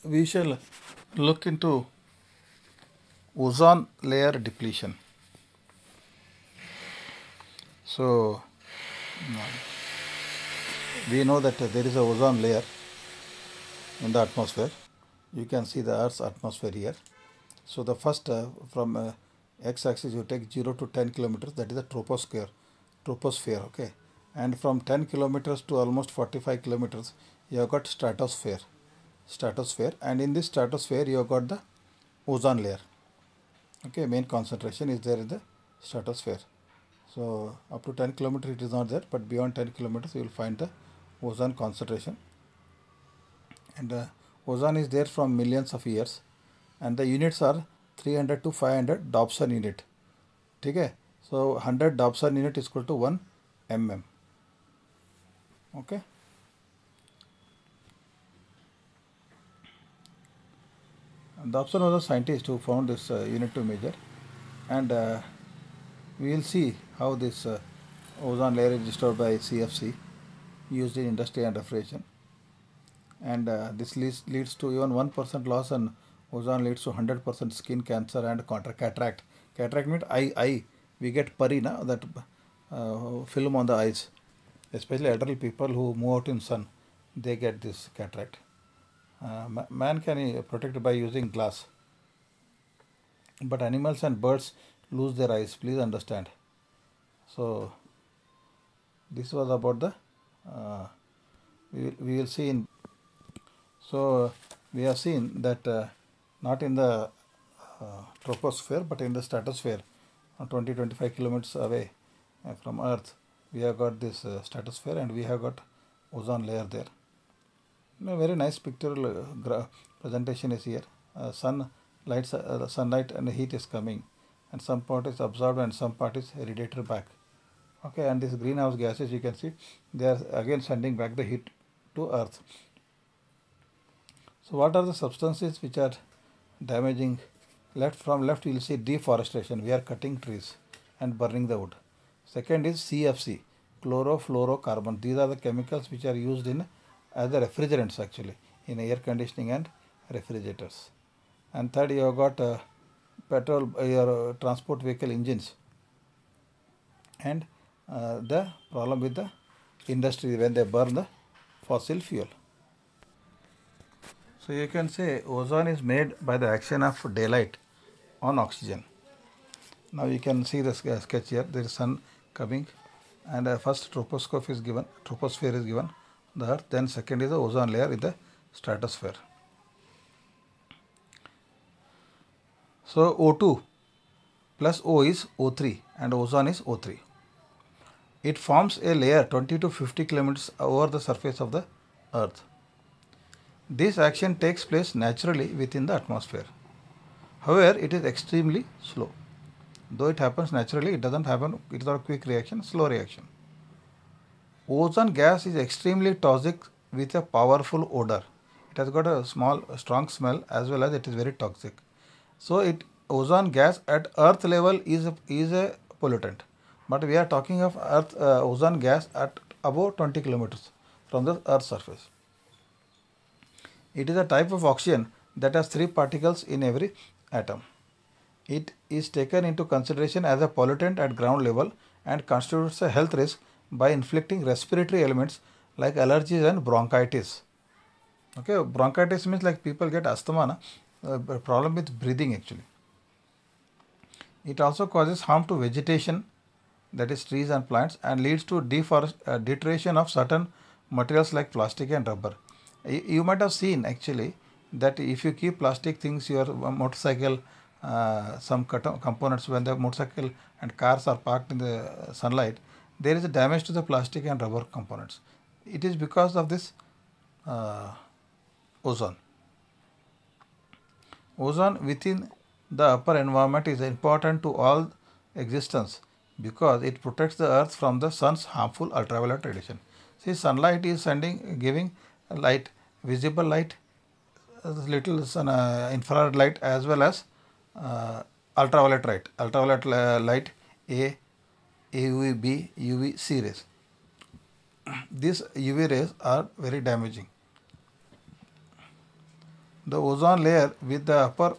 we shall look into ozone layer depletion. So we know that there is a ozone layer in the atmosphere. You can see the Earth's atmosphere here. So the first from x-axis you take 0 to 10 kilometers, that is the troposphere, okay. And from 10 kilometers to almost 45 kilometers, you have got stratosphere, and in this stratosphere you have got the ozone layer, okay. Main concentration is there in the stratosphere. So up to 10 kilometers it is not there, but beyond 10 kilometers you will find the ozone concentration. And ozone is there from millions of years, and the units are 300 to 500 Dobson unit. Okay, so 100 Dobson unit is equal to 1 mm. Okay. And Dobson was a scientist who found this unit to measure, and we will see how this ozone layer is disturbed by CFC used in industry and refrigeration. And this leads to even 1% loss, and ozone leads to 100% skin cancer and cataract. Cataract means eye. We get pari, na, that film on the eyes. Especially elderly people who move out in sun, they get this cataract. Man can protect by using glass, but animals and birds lose their eyes. Please understand. So this was about the we will see in. So we have seen that not in the troposphere but in the stratosphere, 20-25 kilometers away from Earth, we have got this stratosphere, and we have got ozone layer there. Very nice pictorial presentation is here. Sunlight and heat is coming, and some part is absorbed and some part is radiated back. Okay, and these greenhouse gases, you can see they are again sending back the heat to Earth. So what are the substances which are damaging? From left you will see deforestation. We are cutting trees and burning the wood. Second is CFC, chlorofluorocarbon. These are the chemicals which are used in as the refrigerants actually in air conditioning and refrigerators. And third, you have got petrol, your transport vehicle engines, and the problem with the industry when they burn the fossil fuel. So you can say ozone is made by the action of daylight on oxygen. Now you can see the sketch here. There is sun coming, and first troposphere is given, the Earth. Then second is the ozone layer in the stratosphere. So O2 plus O is O3, and ozone is O3. It forms a layer 20 to 50 kilometers over the surface of the Earth. This action takes place naturally within the atmosphere. However, it is extremely slow. Though it happens naturally, it doesn't happen, it is not a quick reaction, slow reaction. Ozone gas is extremely toxic with a powerful odor. It has got a strong smell, as well as it is very toxic. So ozone gas at Earth level is a pollutant. But we are talking of ozone gas at above 20 kilometers from the Earth's surface. It is a type of oxygen that has 3 particles in every atom. It is taken into consideration as a pollutant at ground level and constitutes a health risk by inflicting respiratory elements like allergies and bronchitis. Okay, bronchitis means like people get asthma, problem with breathing actually. It also causes harm to vegetation, that is trees and plants, and leads to deterioration of certain materials like plastic and rubber. You might have seen actually that if you keep plastic things, your motorcycle, some components, when the motorcycle and cars are parked in the sunlight, there is a damage to the plastic and rubber components. It is because of this ozone. Ozone within the upper environment is important to all existence because it protects the Earth from the sun's harmful ultraviolet radiation. See, sunlight is giving light, visible light, little infrared light, as well as ultraviolet light. Ultraviolet light A, UV B, UV C rays. These UV rays are very damaging. The ozone layer with the upper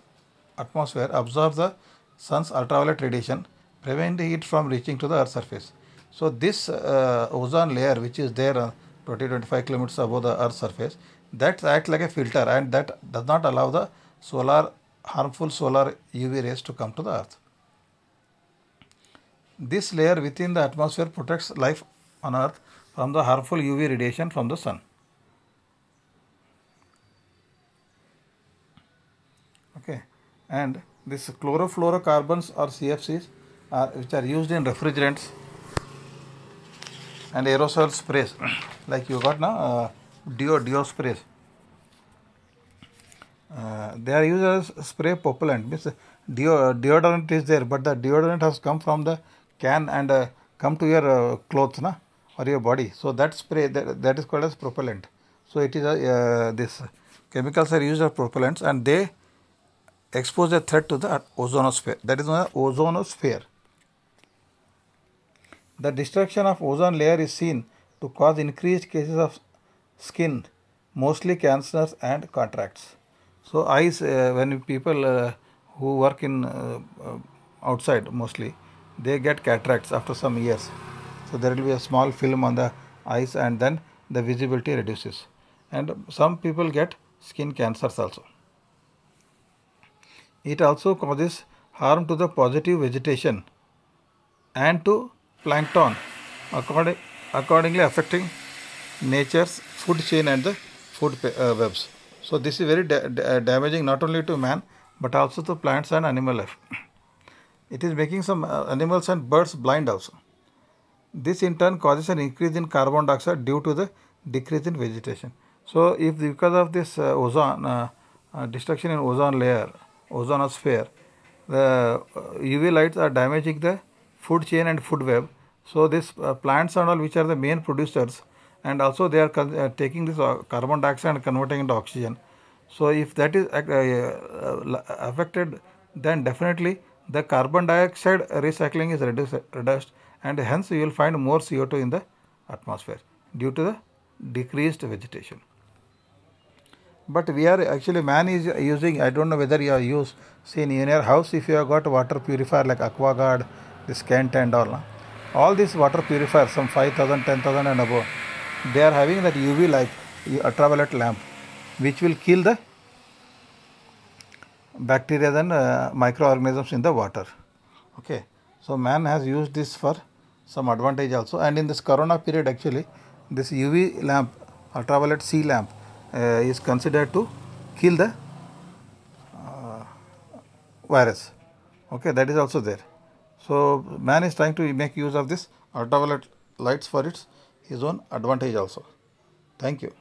atmosphere absorbs the sun's ultraviolet radiation, preventing it from reaching to the Earth's surface. So this ozone layer, which is there 20-25 kilometers above the Earth's surface, that acts like a filter, and that does not allow the harmful solar UV rays to come to the Earth. This layer within the atmosphere protects life on Earth from the harmful UV radiation from the sun. Okay, and this chlorofluorocarbons or CFCs which are used in refrigerants and aerosol sprays like you got now deo sprays. They are used as spray propellant. Means deodorant is there, but the deodorant has come from the can and come to your clothes or your body. So that spray that is called as propellant. So it is this chemicals are used as propellants, and they expose a threat to the ozonosphere. That is known as ozonosphere. The destruction of ozone layer is seen to cause increased cases of skin, mostly cancers and cataracts. So eyes, when people who work in outside mostly, they get cataracts after some years. So there will be a small film on the eyes, and then the visibility reduces. And some people get skin cancers also. It also causes harm to the positive vegetation and to plankton, accordingly affecting nature's food chain and the food webs. So this is very damaging not only to man but also to plants and animal life. It is making some animals and birds blind also. This in turn causes an increase in carbon dioxide due to the decrease in vegetation. So if because of this ozone destruction in ozone layer, ozonosphere, the UV lights are damaging the food chain and food web. So this plants and all, which are the main producers, and also they are taking this carbon dioxide and converting into oxygen. So if that is affected, then definitely the carbon dioxide recycling is reduced, and hence you will find more CO2 in the atmosphere due to the decreased vegetation. But we are actually, man is using, I don't know whether you have seen in your house, if you have got water purifier like AquaGuard, this Kent and all these water purifiers, some 5,000, 10,000 and above, they are having that UV light, ultraviolet lamp, which will kill the bacteria and microorganisms in the water. Okay, so man has used this for some advantage also, and in this corona period actually, this UV lamp, ultraviolet C lamp, is considered to kill the virus. Okay, that is also there. So man is trying to make use of this ultraviolet lights for his own advantage also. Thank you.